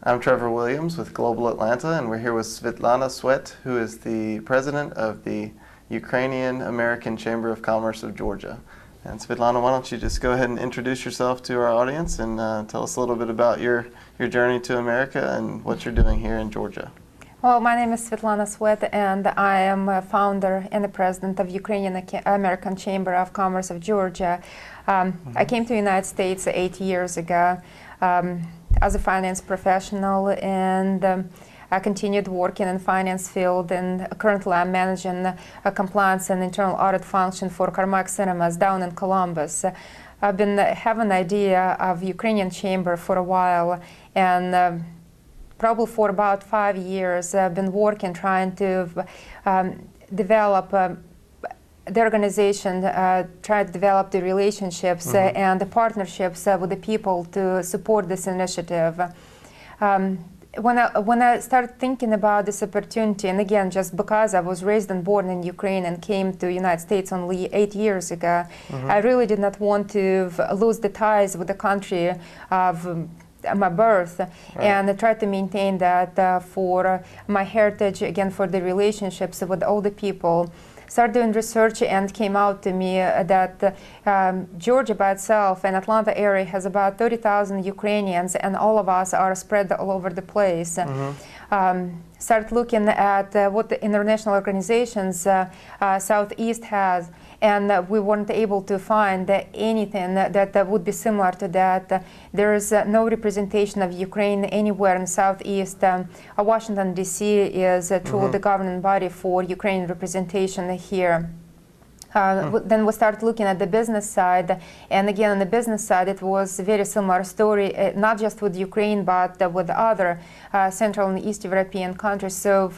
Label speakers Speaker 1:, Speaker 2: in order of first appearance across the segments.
Speaker 1: I'm Trevor Williams with Global Atlanta, and we're here with Svitlana Sweat, who is the president of the Ukrainian American Chamber of Commerce of Georgia. And Svitlana, why don't you just go ahead and introduce yourself to our audience and tell us a little bit about your journey to America and what you're doing here in Georgia.
Speaker 2: Well, my name is Svitlana Sweat, and I am a founder and the president of Ukrainian American Chamber of Commerce of Georgia. I came to the United States 8 years ago as a finance professional, and I continued working in the finance field, and currently I'm managing a compliance and internal audit function for Carmack Cinemas down in Columbus. I've been having an idea of Ukrainian Chamber for a while, and probably for about 5 years I've been working trying to develop the organization, try to develop the relationships and the partnerships with the people to support this initiative. When I started thinking about this opportunity, and again, just because I was raised and born in Ukraine and came to the United States only 8 years ago, I really did not want to lose the ties with the country of my birth, and I tried to maintain that for my heritage, again, for the relationships with all the people. Started doing research, and came out to me that Georgia by itself and Atlanta area has about 30,000 Ukrainians, and all of us are spread all over the place. Started looking at what the international organizations Southeast has, and we weren't able to find anything that would be similar to that. There is no representation of Ukraine anywhere in Southeast. Washington, D.C. is truly the governing body for Ukrainian representation here. Then we started looking at the business side, and again on the business side it was a very similar story, not just with Ukraine but with other Central and East European countries. So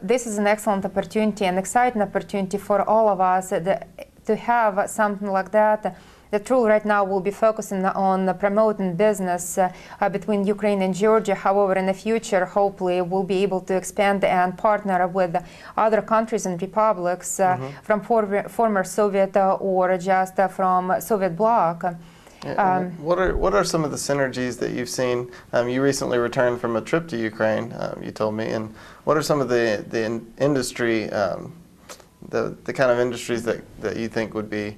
Speaker 2: this is an excellent opportunity, an exciting opportunity for all of us to have something like that. The tool right now will be focusing on promoting business between Ukraine and Georgia. However, in the future, hopefully, we'll be able to expand and partner with other countries and republics from former Soviet or just from Soviet bloc.
Speaker 1: What are some of the synergies that you've seen? You recently returned from a trip to Ukraine, you told me, and what are some of the industry the kind of industries that you think would be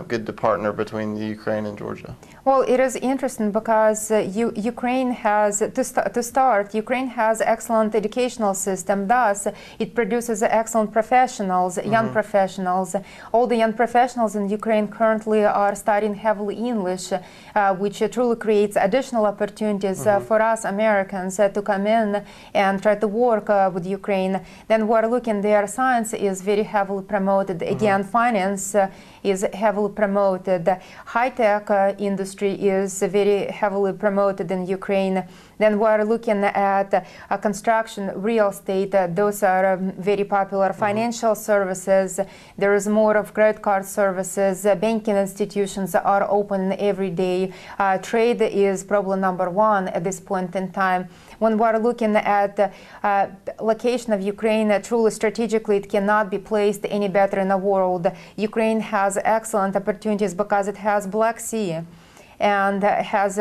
Speaker 1: good to partner between the Ukraine and Georgia?
Speaker 2: Well, it is interesting because Ukraine has, to start, Ukraine has excellent educational system. Thus, it produces excellent professionals, young professionals. All the young professionals in Ukraine currently are studying heavily English, which truly creates additional opportunities for us Americans to come in and try to work with Ukraine. Then we're looking there, science is very heavily promoted. Again, finance is heavily promoted. High-tech industry is very heavily promoted in Ukraine. Then we're looking at construction, real estate. Those are very popular. Financial services. There is more of credit card services. Banking institutions are open every day. Trade is probably #1 at this point in time. When we're looking at location of Ukraine, truly strategically, it cannot be placed any better in the world. Ukraine has excellent opportunities because it has Black Sea and has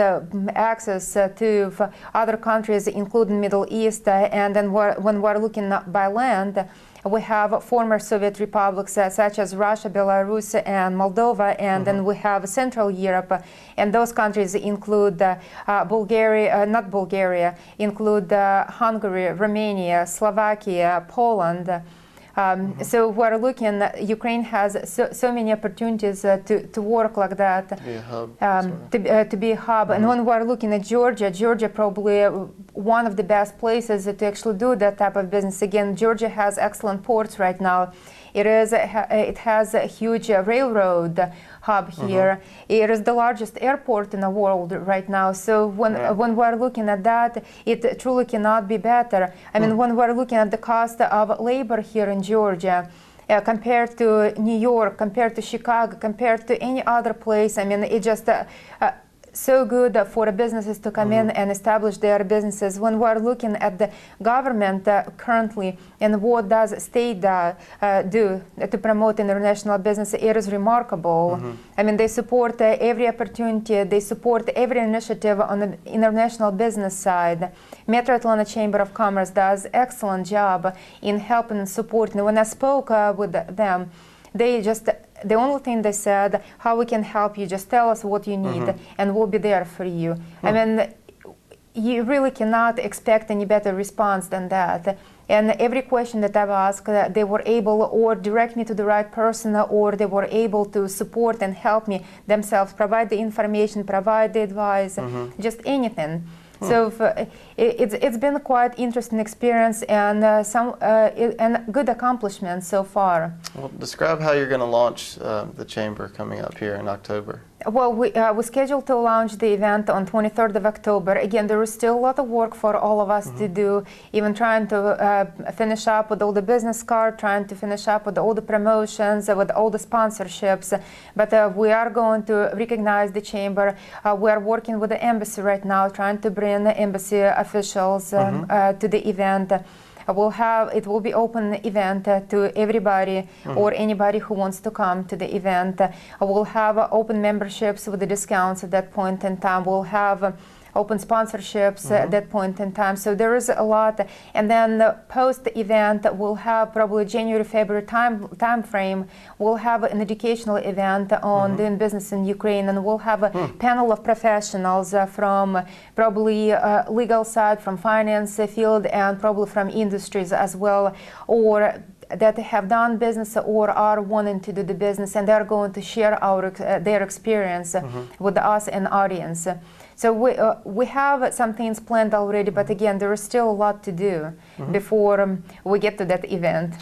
Speaker 2: access to other countries, including Middle East. And then when we're looking by land, we have former Soviet republics such as Russia, Belarus, and Moldova, and then we have Central Europe, and those countries include include Hungary, Romania, Slovakia, Poland. So we're looking, Ukraine has so many opportunities to work like that.
Speaker 1: To be a hub.
Speaker 2: To be a hub. And when we're looking at Georgia probably one of the best places to actually do that type of business. Again, Georgia has excellent ports right now. It has a huge railroad hub here. It is the largest airport in the world right now. So when we're looking at that, it truly cannot be better. I mean, when we're looking at the cost of labor here in Georgia, compared to New York, compared to Chicago, compared to any other place, I mean, it just so good for the businesses to come in and establish their businesses. When we're looking at the government currently and what does state do to promote international business, it is remarkable. I mean, they support every opportunity, they support every initiative on the international business side. Metro Atlanta Chamber of Commerce does excellent job in helping and supporting. When I spoke with them, the only thing they said, how we can help you, just tell us what you need and we'll be there for you. I mean, you really cannot expect any better response than that. And every question that I've asked, they were able or direct me to the right person, or they were able to support and help me themselves, provide the information, provide the advice, just anything. So it's been a quite interesting experience and and good accomplishments so far.
Speaker 1: Well, describe how you're going to launch the chamber coming up here in October.
Speaker 2: Well, we're scheduled to launch the event on 23rd of October. Again, there is still a lot of work for all of us to do, even trying to finish up with all the business card, trying to finish up with all the promotions, with all the sponsorships. But we are going to recognize the chamber. We are working with the embassy right now, trying to bring the embassy officials to the event. It will be open event to everybody or anybody who wants to come to the event. We'll have open memberships with the discounts at that point in time. We'll have open sponsorships at that point in time. So there is a lot. And then post-event, we'll have probably January, February time frame. We'll have an educational event on doing business in Ukraine, and we'll have a panel of professionals from probably legal side, from finance field, and probably from industries as well, or that have done business or are wanting to do the business, and they're going to share their experience with us and audience. So we have some things planned already, but again, there is still a lot to do before we get to that event.